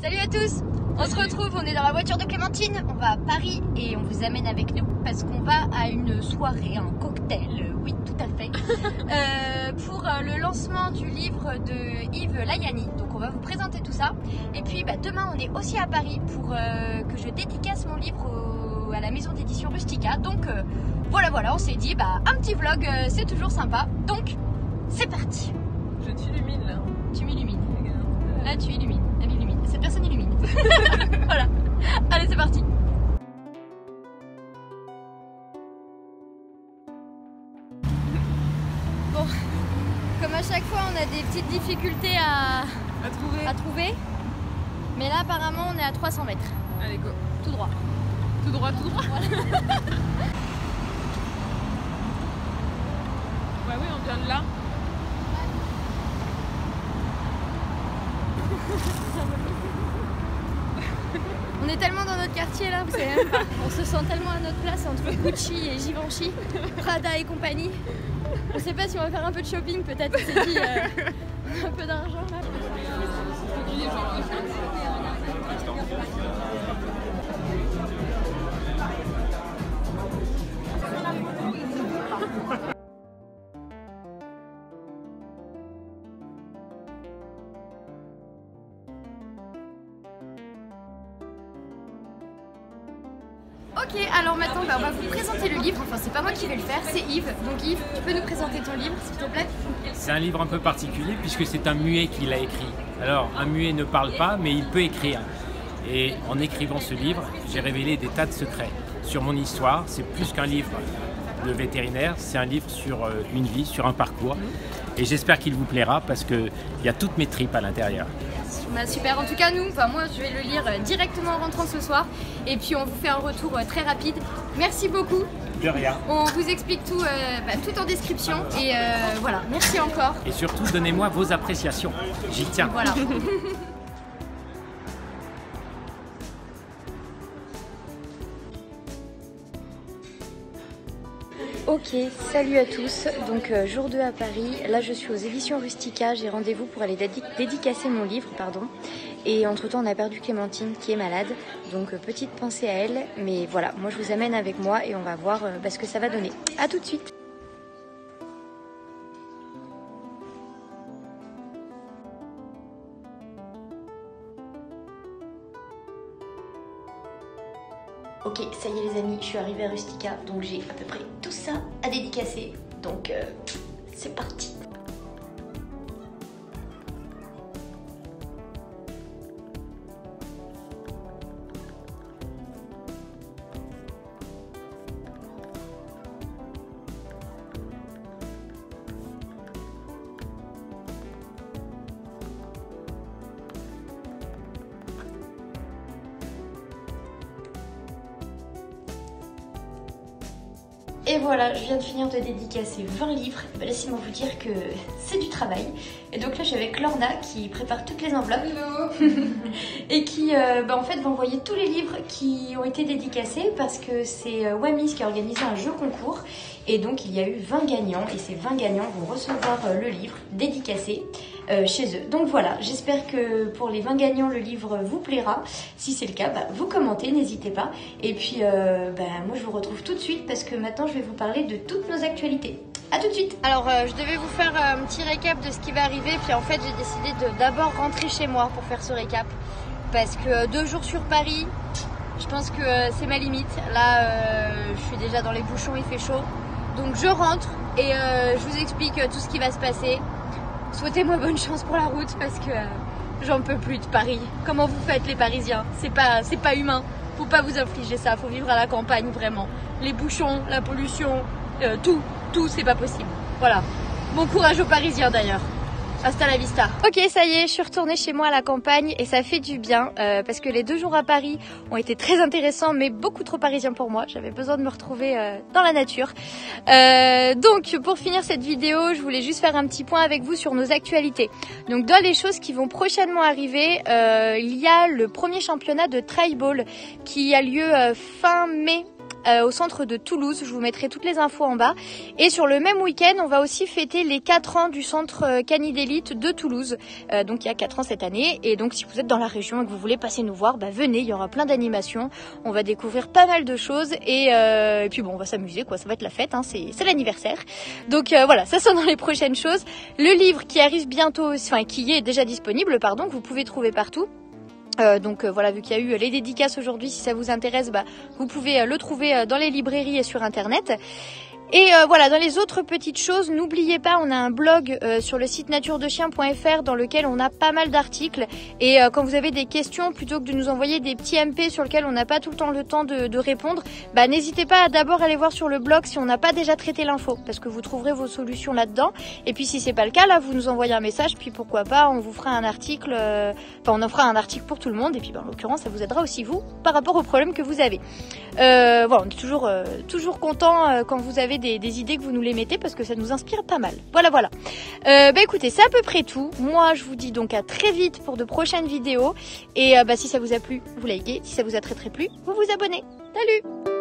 Salut à tous, on se retrouve, on est dans la voiture de Clémentine, on va à Paris et on vous amène avec nous parce qu'on va à une soirée, un cocktail, oui tout à fait, pour le lancement du livre de Yves Layani. Donc on va vous présenter tout ça et puis demain on est aussi à Paris pour que je dédicace mon livre à la maison d'édition Rustica. Donc voilà, on s'est dit un petit vlog c'est toujours sympa, donc c'est parti. Je t'illumine là. Tu m'illumines. Là tu illumines, elle illumine, cette personne illumine. Voilà, allez c'est parti. Bon, comme à chaque fois on a des petites difficultés à trouver. Mais là apparemment on est à 300 mètres. Allez go. Tout droit. Tout droit, tout droit. Voilà. Ouais oui on vient de là. On est tellement dans notre quartier là, vous savez même pas. On se sent tellement à notre place entre Gucci et Givenchy, Prada et compagnie. On sait pas si on va faire un peu de shopping peut-être, on s'est dit un peu d'argent là. Ok, alors maintenant on va vous présenter le livre, enfin c'est pas moi qui vais le faire, c'est Yves. Donc Yves, tu peux nous présenter ton livre s'il te plaît? C'est un livre un peu particulier puisque c'est un muet qui l'a écrit. Alors un muet ne parle pas mais il peut écrire. Et en écrivant ce livre, j'ai révélé des tas de secrets sur mon histoire. C'est plus qu'un livre de vétérinaire, c'est un livre sur une vie, sur un parcours. Et j'espère qu'il vous plaira parce qu'il y a toutes mes tripes à l'intérieur. Super, en tout cas moi je vais le lire directement en rentrant ce soir et puis on vous fait un retour très rapide. Merci beaucoup. De rien. On vous explique tout, tout en description et voilà, merci encore. Et surtout donnez-moi vos appréciations, j'y tiens. Voilà. Ok, salut à tous, donc jour 2 à Paris, là je suis aux éditions Rustica, j'ai rendez-vous pour aller dédicacer mon livre, et entre temps on a perdu Clémentine qui est malade, donc petite pensée à elle, mais voilà, moi je vous amène avec moi et on va voir ce que ça va donner. A tout de suite. Ok, ça y est les amis, je suis arrivée à Rustica, donc j'ai à peu près tout ça à dédicacer, donc c'est parti. Et voilà, je viens de finir de dédicacer 20 livres. Laissez-moi vous dire que c'est du travail. Et donc là, je suis avec Lorna qui prépare toutes les enveloppes. Et qui en fait va envoyer tous les livres qui ont été dédicacés parce que c'est Wamis qui a organisé un jeu concours. Et donc il y a eu 20 gagnants et ces 20 gagnants vont recevoir le livre dédicacé chez eux. Donc voilà, j'espère que pour les 20 gagnants le livre vous plaira. Si c'est le cas, vous commentez, n'hésitez pas. Et puis moi je vous retrouve tout de suite parce que maintenant je vais vous parler de toutes nos actualités. A tout de suite. Alors je devais vous faire un petit récap de ce qui va arriver, puis en fait j'ai décidé de d'abord rentrer chez moi pour faire ce récap. Parce que 2 jours sur Paris, je pense que c'est ma limite. Là je suis déjà dans les bouchons, il fait chaud. Donc je rentre et je vous explique tout ce qui va se passer. Souhaitez-moi bonne chance pour la route parce que j'en peux plus de Paris. Comment vous faites les Parisiens? C'est pas humain. Faut pas vous infliger ça, faut vivre à la campagne vraiment. Les bouchons, la pollution, tout c'est pas possible. Voilà. Bon courage aux Parisiens d'ailleurs. Hasta la vista. Ok, ça y est, je suis retournée chez moi à la campagne et ça fait du bien parce que les 2 jours à Paris ont été très intéressants mais beaucoup trop parisiens pour moi. J'avais besoin de me retrouver dans la nature. Donc pour finir cette vidéo, je voulais juste faire un petit point avec vous sur nos actualités. Donc dans les choses qui vont prochainement arriver, il y a le premier championnat de trail ball qui a lieu fin mai au centre de Toulouse. Je vous mettrai toutes les infos en bas. Et sur le même week-end, on va aussi fêter les 4 ans du centre Canidélite de Toulouse. Donc il y a 4 ans cette année. Et donc si vous êtes dans la région et que vous voulez passer nous voir, venez, il y aura plein d'animations. On va découvrir pas mal de choses et puis bon, on va s'amuser quoi. Ça va être la fête, hein, c'est l'anniversaire. Donc voilà, ça sont dans les prochaines choses. Le livre qui arrive bientôt, enfin qui est déjà disponible, pardon, que vous pouvez trouver partout. Donc voilà, vu qu'il y a eu les dédicaces aujourd'hui, si ça vous intéresse, vous pouvez le trouver dans les librairies et sur internet. Et voilà, dans les autres petites choses, n'oubliez pas, on a un blog sur le site naturedechien.fr dans lequel on a pas mal d'articles. Et quand vous avez des questions, plutôt que de nous envoyer des petits MP sur lesquels on n'a pas tout le temps de répondre, n'hésitez pas à d'abord aller voir sur le blog si on n'a pas déjà traité l'info, parce que vous trouverez vos solutions là-dedans. Et puis si c'est pas le cas, là vous nous envoyez un message, puis pourquoi pas, on vous fera un article, on en fera un article pour tout le monde. Et puis en l'occurrence, ça vous aidera aussi vous par rapport aux problèmes que vous avez. Voilà, on est toujours content quand vous avez des idées que vous nous les mettez parce que ça nous inspire pas mal. Voilà. Écoutez, c'est à peu près tout. Moi, je vous dis donc à très vite pour de prochaines vidéos. Et si ça vous a plu, vous likez. Si ça vous a très plu, vous vous abonnez. Salut!